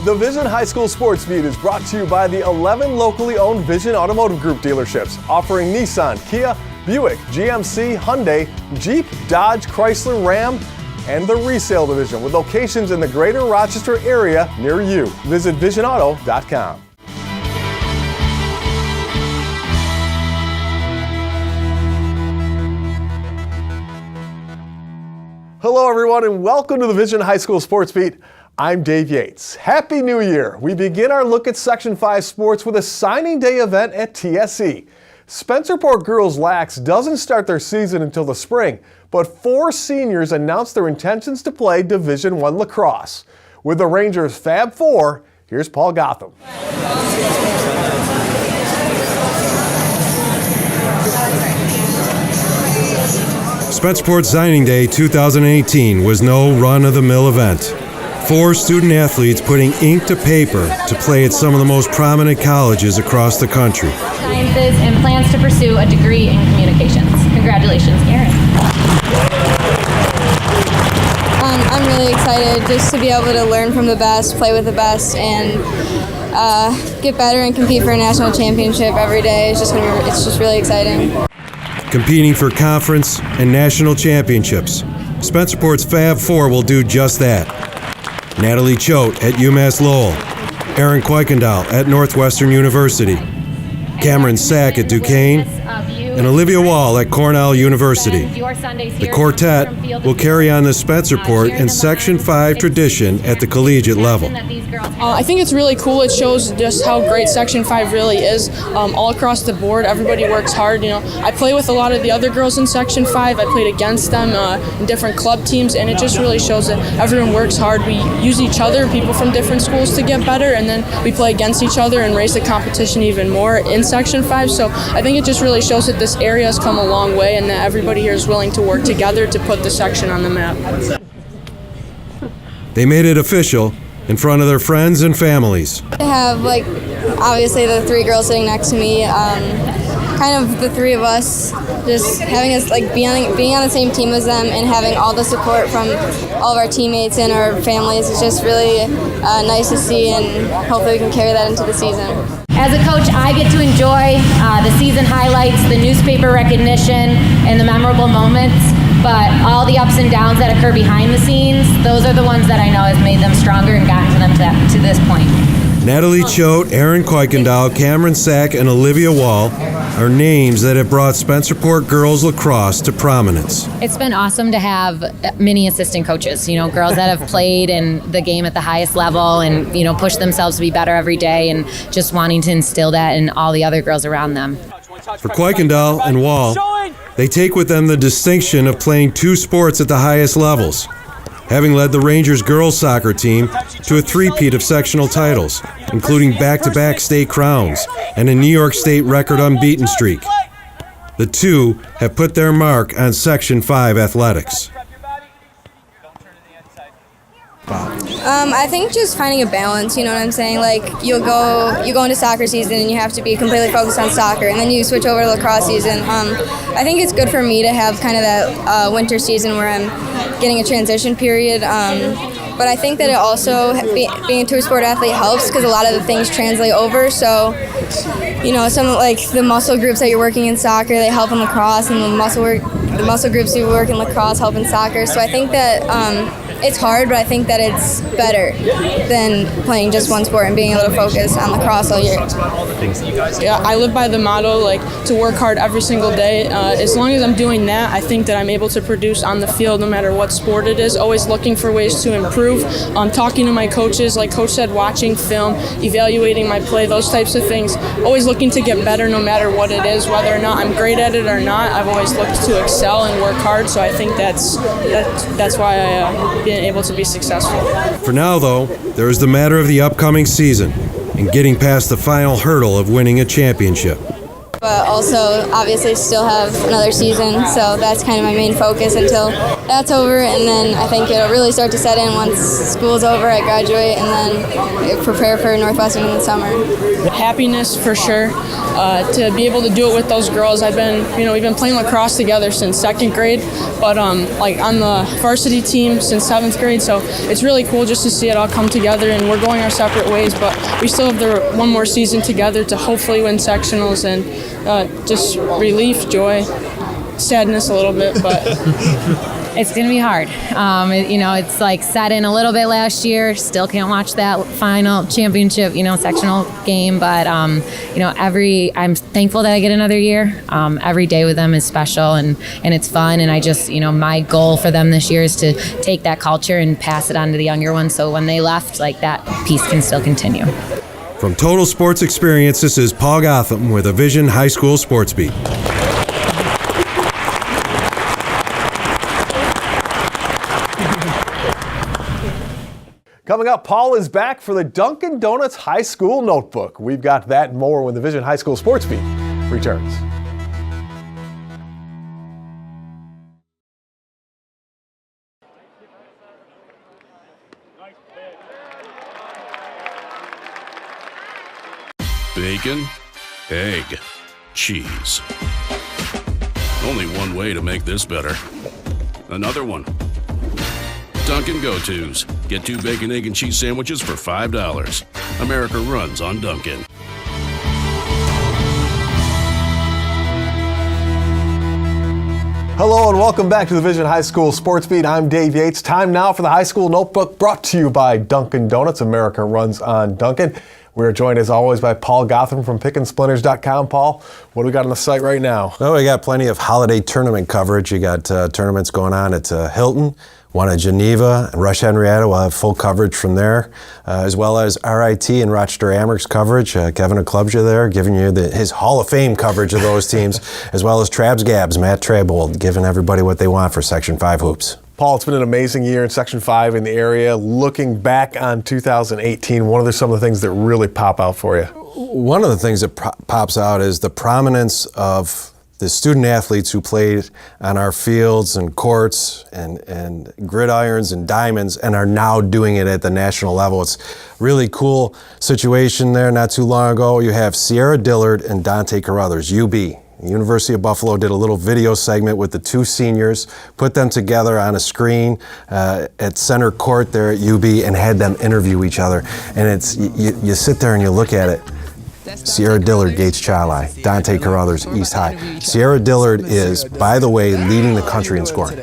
The Vision High School Sports Beat is brought to you by the 11 locally owned Vision Automotive Group dealerships, offering Nissan, Kia, Buick, GMC, Hyundai, Jeep, Dodge, Chrysler, Ram, and the resale division with locations in the greater Rochester area near you. Visit visionauto.com. Hello everyone and welcome to the Vision High School Sports Beat. I'm Dave Yates. Happy New Year! We begin our look at Section 5 sports with a signing day event at TSE. Spencerport girls Lax doesn't start their season until the spring, but 4 seniors announced their intentions to play Division I lacrosse. With the Rangers Fab 4, here's Paul Gotham. Spencerport Signing Day 2018 was no run-of-the-mill event. 4 student athletes putting ink to paper to play at some of the most prominent colleges across the country. Sciences and plans to pursue a degree in communications. Congratulations, Erin. I'm really excited just to be able to learn from the best, play with the best, and get better and compete for a national championship every day. It's just really exciting. Competing for conference and national championships, Spencerport's Fab 4 will do just that. Natalie Choate at UMass Lowell, Erin Kuykendall at Northwestern University, Cameron Sack at Duquesne, and Olivia Wall at Cornell University. The quartet will carry on the Spencerport and Section 5 tradition at the collegiate level. I think it's really cool. It shows just how great Section 5 really is. All across the board, everybody works hard. I play with a lot of the other girls in Section 5. I played against them in different club teams, and it just really shows that everyone works hard. We use each other, people from different schools, to get better, and then we play against each other and raise the competition even more in Section 5. So I think it just really shows that this area has come a long way and that everybody here is willing to work together to put the section on the map. They made it official in front of their friends and families. I have, obviously the 3 girls sitting next to me, kind of the 3 of us, just having us, being on the same team as them and having all the support from all of our teammates and our families is just really nice to see, and hopefully we can carry that into the season. As a coach, I get to enjoy the season highlights, the newspaper recognition, and the memorable moments, but all the ups and downs that occur behind the scenes, those are the ones that I know has made them stronger and gotten them to this point. Natalie Choate, Erin Kuykendall, Cameron Sack, and Olivia Wall are names that have brought Spencerport girls lacrosse to prominence. It's been awesome to have many assistant coaches, girls that have played in the game at the highest level and, push themselves to be better every day, and just wanting to instill that in all the other girls around them. For Kuykendall and Wall, they take with them the distinction of playing 2 sports at the highest levels, having led the Rangers girls soccer team to a 3-peat of sectional titles, including back-to-back state crowns and a New York State record unbeaten streak. The 2 have put their mark on Section 5 athletics. I think just finding a balance, you know what I'm saying? You go into soccer season and you have to be completely focused on soccer, and then you switch over to lacrosse season. I think it's good for me to have kind of that winter season where I'm getting a transition period. But I think that it also, being a 2-sport athlete helps because a lot of the things translate over. So, some the muscle groups that you're working in soccer, they help in lacrosse, and the muscle groups you work in lacrosse help in soccer. So I think that it's hard, but I think that it's better than playing just one sport and being able to focus on lacrosse all year. Yeah, I live by the motto, to work hard every single day. As long as I'm doing that, I think that I'm able to produce on the field no matter what sport it is, always looking for ways to improve. Talking to my coaches, like Coach said, watching film, evaluating my play, those types of things. Always looking to get better no matter what it is, whether or not I'm great at it or not. I've always looked to excel and work hard, so I think that's why I've been able to be successful. For now, though, there is the matter of the upcoming season and getting past the final hurdle of winning a championship. But also, obviously, still have another season, so that's kind of my main focus until that's over, and then I think it'll really start to set in once school's over, I graduate, and then prepare for Northwestern in the summer. Happiness for sure, to be able to do it with those girls. We've been playing lacrosse together since 2nd grade, but like on the varsity team since 7th grade, so it's really cool just to see it all come together, and we're going our separate ways, but we still have one more season together to hopefully win sectionals, and just relief, joy, sadness a little bit, but It's going to be hard. It's like set in a little bit last year. Still can't watch that final championship, sectional game. But, I'm thankful that I get another year. Every day with them is special and it's fun. And I just, my goal for them this year is to take that culture and pass it on to the younger ones. So when they left, like that piece can still continue. From Total Sports Experience, this is Paul Gotham with a Vision High School Sports Beat. Coming up, Paul is back for the Dunkin Donuts High School Notebook. We've got that and more when the Vision High School Sports Beat returns. Bacon, egg, cheese. Only one way to make this better. Another one. Dunkin' Go-Tos. Get 2 bacon, egg, and cheese sandwiches for $5. America runs on Dunkin'. Hello and welcome back to the Vision High School Sports Beat. I'm Dave Yates. Time now for the High School Notebook, brought to you by Dunkin Donuts. America runs on Dunkin'. We're joined as always by Paul Gotham from PickandSplinters.com. Paul, what do we got on the site right now? Well, we got plenty of holiday tournament coverage. You got tournaments going on at Hilton, one at Geneva, and Rush Henrietta will have full coverage from there, as well as RIT and Rochester Amherst's coverage. Kevin Aklubja there giving you his Hall of Fame coverage of those teams, as well as Trabs Gabs, Matt Trabold, giving everybody what they want for Section 5 hoops. Paul, it's been an amazing year in Section 5 in the area. Looking back on 2018, what are some of the things that really pop out for you? One of the things that pops out is the prominence of the student athletes who played on our fields and courts and gridirons and diamonds and are now doing it at the national level. It's a really cool situation there. Not too long ago, you have Sierra Dillard and Dante Carruthers, UB. University of Buffalo did a little video segment with the 2 seniors, put them together on a screen at center court there at UB and had them interview each other. And it's you sit there and you look at it. Sierra Dillard, Gates Chili, Dante Carruthers, East High. Sierra Dillard is, by the way, leading the country in scoring.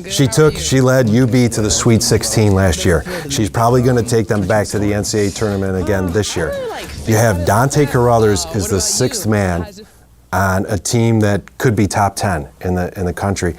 She led UB to the Sweet 16 last year. She's probably going to take them back to the NCAA tournament again this year. You have Dante Carruthers is the 6th man on a team that could be top 10 in the country.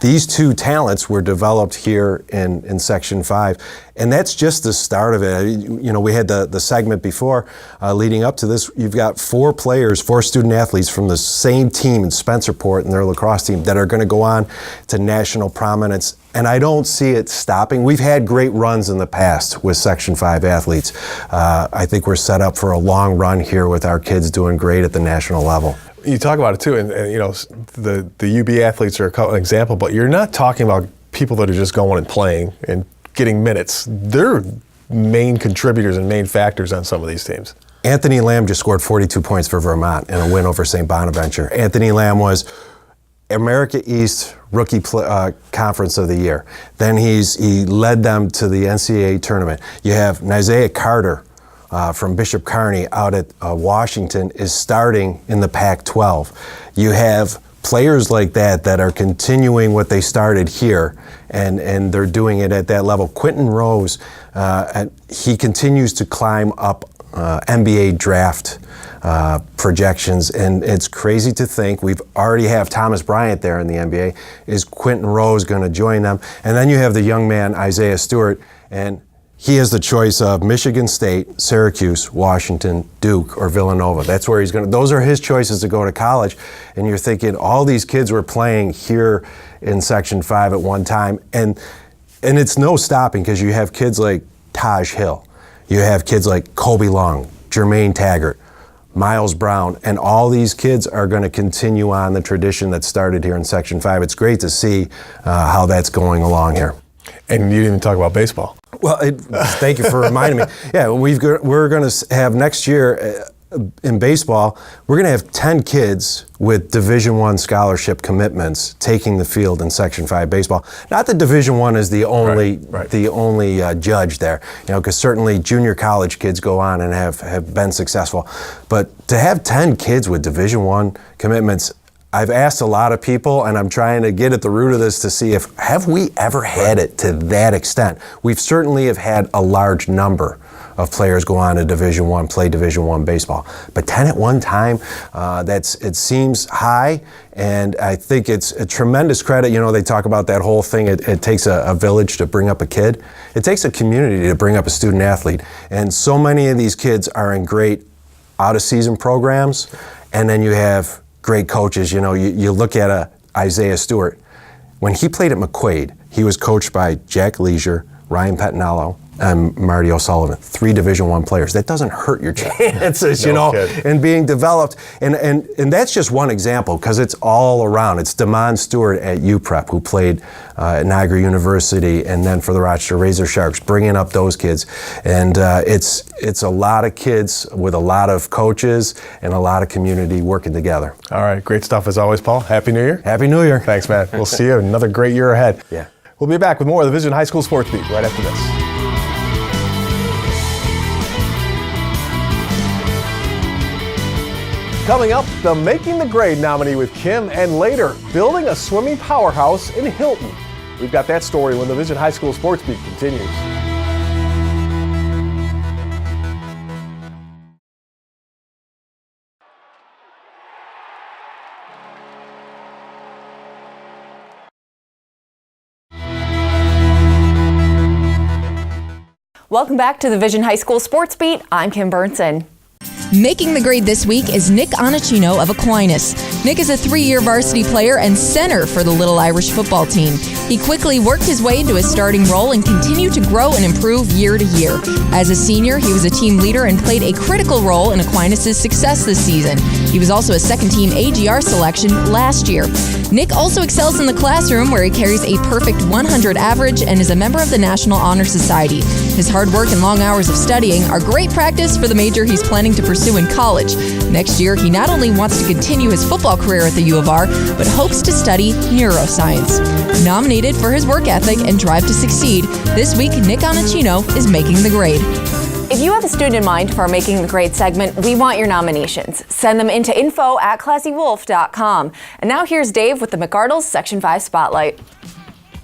These 2 talents were developed here in Section 5, and that's just the start of it. We had the segment before leading up to this. You've got 4 student athletes from the same team in Spencerport and their lacrosse team that are going to go on to national prominence, and I don't see it stopping. We've had great runs in the past with Section 5 athletes. I think we're set up for a long run here with our kids doing great at the national level. You talk about it too, and the UB athletes are an example, but you're not talking about people that are just going and playing and getting minutes. They're main contributors and main factors on some of these teams. Anthony Lamb just scored 42 points for Vermont in a win over St. Bonaventure. Anthony Lamb was America East Rookie Conference of the Year. Then he led them to the NCAA tournament. You have Nizaiah Carter from Bishop Kearney out at Washington is starting in the Pac-12. You have players like that are continuing what they started here, and they're doing it at that level. Quentin Rose, he continues to climb up NBA draft projections, and it's crazy to think we've already have Thomas Bryant there in the NBA. Is Quentin Rose going to join them? And then you have the young man Isaiah Stewart, and he has the choice of Michigan State, Syracuse, Washington, Duke, or Villanova. That's where he's going to. Those are his choices to go to college. And you're thinking all these kids were playing here in Section 5 at one time, and it's no stopping because you have kids like Taj Hill, you have kids like Kobe Long, Jermaine Taggart, Miles Brown, and all these kids are going to continue on the tradition that started here in Section 5. It's great to see how that's going along here. And you didn't even talk about baseball. Well, thank you for reminding me. Yeah, we're going to have next year in baseball, we're going to have 10 kids with Division I scholarship commitments taking the field in Section 5 baseball. Not that Division I is the only judge there, because certainly junior college kids go on and have been successful. But to have 10 kids with Division I commitments, I've asked a lot of people, and I'm trying to get at the root of this to see have we ever had it to that extent. We've certainly have had a large number of players go on to Division I, play Division I baseball. But 10 at one time, it seems high, and I think it's a tremendous credit. They talk about that whole thing, it takes a village to bring up a kid. It takes a community to bring up a student athlete. And so many of these kids are in great out-of-season programs, and then you have great coaches. You look at Isaiah Stewart. When he played at McQuaid, he was coached by Jack Leisure, Ryan Pettinello, and Marty O'Sullivan, 3 Division I players. That doesn't hurt your chances, in being developed. And that's just one example, because it's all around. It's Damon Stewart at UPrep, who played at Niagara University and then for the Rochester Razor Sharks, bringing up those kids. And it's a lot of kids with a lot of coaches and a lot of community working together. All right, great stuff as always, Paul. Happy New Year. Happy New Year. Thanks, man. We'll see you. Another great year ahead. Yeah. We'll be back with more of the Vision High School Sports Beat right after this. Coming up, the Making the Grade nominee with Kim, and later, building a swimming powerhouse in Hilton. We've got that story when the Vision High School Sports Beat continues. Welcome back to the Vision High School Sports Beat. I'm Kim Burnson. Making the grade this week is Nick Onachino of Aquinas. Nick is a 3-year varsity player and center for the Little Irish football team. He quickly worked his way into a starting role and continued to grow and improve year to year. As a senior, he was a team leader and played a critical role in Aquinas' success this season. He was also a second-team AGR selection last year. Nick also excels in the classroom, where he carries a perfect 100 average and is a member of the National Honor Society. His hard work and long hours of studying are great practice for the major he's planning to pursue in college. Next year, he not only wants to continue his football career at the U of R, but hopes to study neuroscience. Nominated for his work ethic and drive to succeed, this week Nick Onachino is making the grade. If you have a student in mind for our Making the Grade segment, we want your nominations. Send them into info@classywolf.com. And now here's Dave with the McArdles Section 5 Spotlight.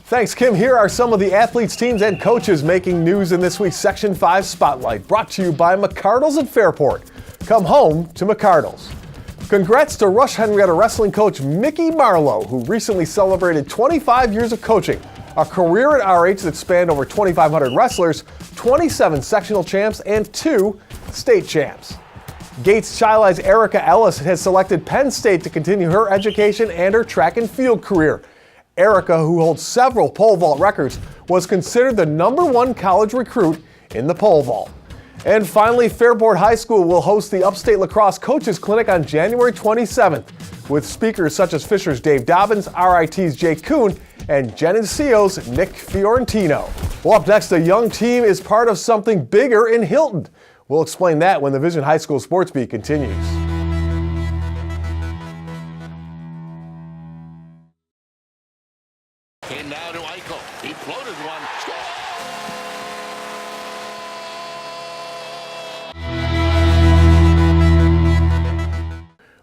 Thanks, Kim. Here are some of the athletes, teams, and coaches making news in this week's Section 5 Spotlight, brought to you by McArdles at Fairport. Come home to McArdles. Congrats to Rush Henrietta wrestling coach Mickey Marlowe, who recently celebrated 25 years of coaching, a career at RH that spanned over 2,500 wrestlers, 27 sectional champs, and 2 state champs. Gates Chi-Li's Erica Ellis has selected Penn State to continue her education and her track and field career. Erica, who holds several pole vault records, was considered the #1 college recruit in the pole vault. And finally, Fairport High School will host the Upstate Lacrosse Coaches Clinic on January 27th, with speakers such as Fisher's Dave Dobbins, RIT's Jake Kuhn, and Geneseo's Nick Fiorentino. Well, up next, a young team is part of something bigger in Hilton. We'll explain that when the Vision High School Sports Beat continues. And now to Eichel. He floated one.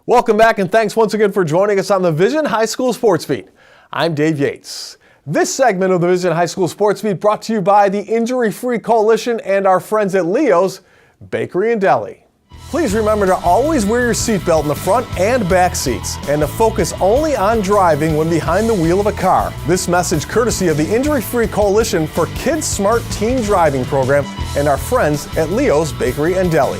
Welcome back, and thanks once again for joining us on the Vision High School Sports Beat. I'm Dave Yates. This segment of the Vision High School Sports Beat brought to you by the Injury Free Coalition and our friends at Leo's Bakery and Deli. Please remember to always wear your seatbelt in the front and back seats, and to focus only on driving when behind the wheel of a car. This message courtesy of the Injury Free Coalition for Kids Smart Teen Driving Program and our friends at Leo's Bakery and Deli.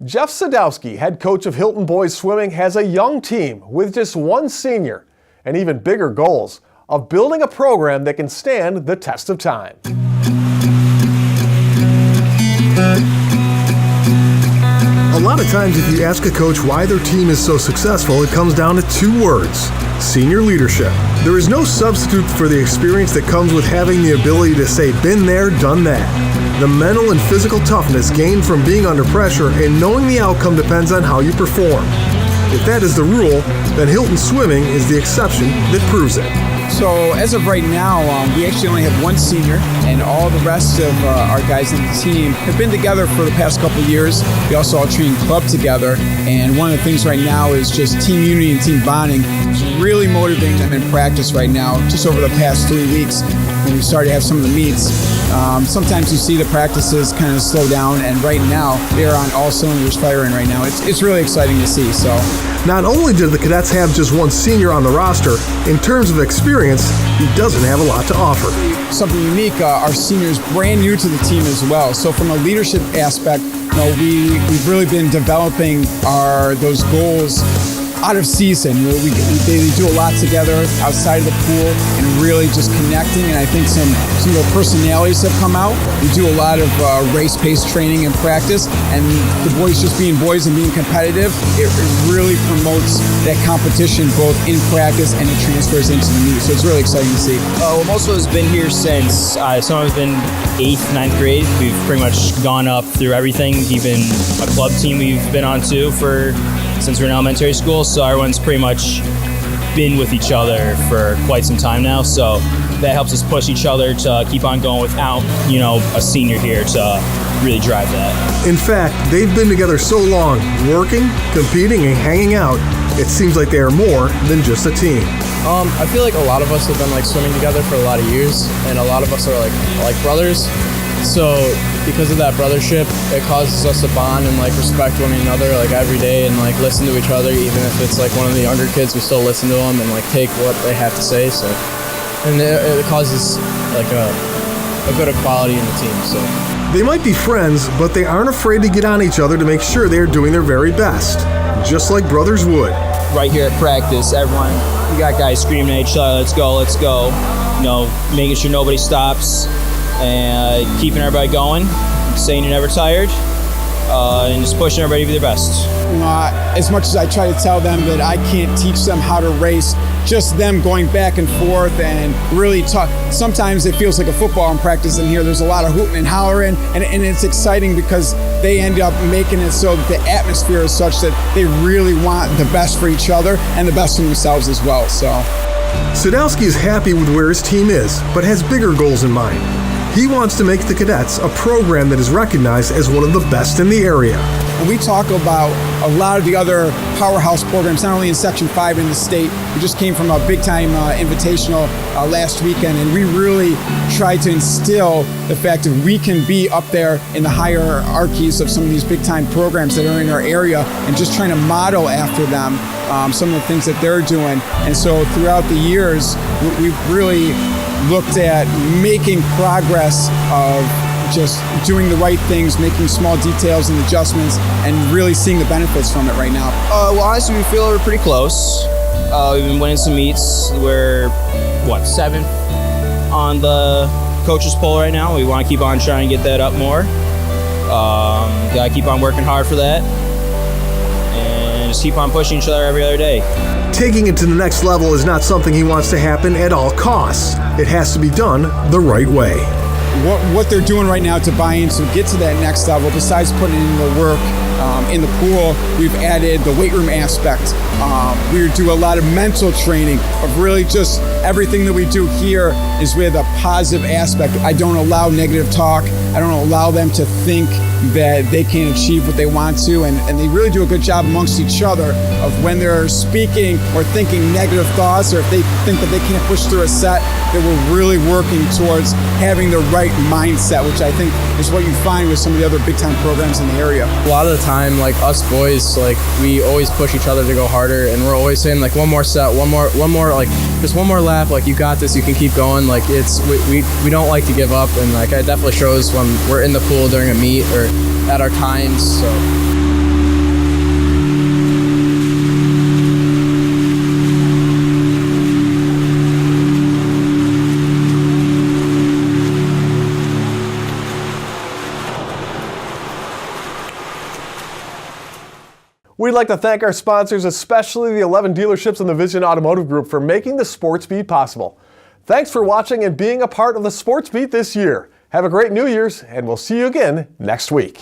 Jeff Sadowski, head coach of Hilton Boys Swimming, has a young team with just one senior and even bigger goals of building a program that can stand the test of time. A lot lot of times if you ask a coach why their team is so successful, it comes down to 2 words: senior leadership. There is no substitute for the experience that comes with having the ability to say, been there, done that. The mental and physical toughness gained from being under pressure and knowing the outcome depends on how you perform. If that is the rule, then Hilton Swimming is the exception that proves it. So as of right now, we actually only have 1 senior, and all the rest of our guys on the team have been together for the past couple of years. We also all train club together, and one of the things right now is just team unity and team bonding. It's really motivating them in practice right now. Just over the past 3 weeks, when we started to have some of the meets, sometimes you see the practices kind of slow down, and right now they're on all cylinders firing right now. It's really exciting to see. So, not only did the cadets have just 1 senior on the roster, in terms of experience, he doesn't have a lot to offer. Something unique, our seniors brand new to the team as well. So from a leadership aspect, we've really been developing those goals out of season. They do a lot together outside of the pool and really just connecting, and I think some of their personalities have come out. We do a lot of race-paced training and practice, and the boys just being boys and being competitive, it really promotes that competition both in practice and it transfers into the meet. So it's really exciting to see. Well, most of us have been here since some have been 8th, 9th grade. We've pretty much gone up through everything, even a club team we've been on too since we're in elementary school, so everyone's pretty much been with each other for quite some time now, so that helps us push each other to keep on going without, a senior here to really drive that. In fact, they've been together so long, working, competing, and hanging out, it seems like they are more than just a team. I feel like a lot of us have been swimming together for a lot of years, and a lot of us are like brothers. So because of that brothership, it causes us to bond and respect one another every day and listen to each other. Even if it's one of the younger kids, we still listen to them and take what they have to say. So, and it causes a good equality in the team. So they might be friends, but they aren't afraid to get on each other to make sure they are doing their very best, just like brothers would. Right here at practice, everyone, we got guys screaming at each other, let's go, let's go. Making sure nobody stops. And keeping everybody going, saying you're never tired, and just pushing everybody to be their best. As much as I try to tell them that I can't teach them how to race, just them going back and forth and really talk. Sometimes it feels like a football in practice in here. There's a lot of hooting and hollering, and it's exciting because they end up making it so that the atmosphere is such that they really want the best for each other and the best for themselves as well. So, Sadowski is happy with where his team is, but has bigger goals in mind. He wants to make the cadets a program that is recognized as one of the best in the area. And we talk about a lot of the other powerhouse programs, not only in Section 5 in the state. We just came from a big-time invitational last weekend, and we really try to instill the fact that we can be up there in the hierarchies of some of these big-time programs that are in our area and just trying to model after them some of the things that they're doing. And so throughout the years, we've really looked at making progress of just doing the right things, making small details and adjustments, and really seeing the benefits from it right now. Well, honestly, we feel we're pretty close. We've been winning some meets. We're, 7th on the coaches poll right now. We want to keep on trying to get that up more. Gotta keep on working hard for that. And just keep on pushing each other every other day. Taking it to the next level is not something he wants to happen at all costs. It has to be done the right way. What they're doing right now to buy in to get to that next level, besides putting in the work in the pool, we've added the weight room aspect. We do a lot of mental training of really just everything that we do here is with a positive aspect. I don't allow negative talk. I don't allow them to think that they can't achieve what they want to, and they really do a good job amongst each other of when they're speaking or thinking negative thoughts, or if they think that they can't push through a set, that we're really working towards having the right mindset, which I think is what you find with some of the other big-time programs in the area. a lot of the time, us boys, we always push each other to go harder, and we're always saying one more set, one more, just one more lap. You got this. You can keep going. We don't like to give up, and it definitely shows when we're in the pool during a meet or at our times. So. We'd like to thank our sponsors, especially the 11 dealerships in the Vision Automotive Group, for making the Sports Beat possible. Thanks for watching and being a part of the Sports Beat this year. Have a great New Year's, and we'll see you again next week.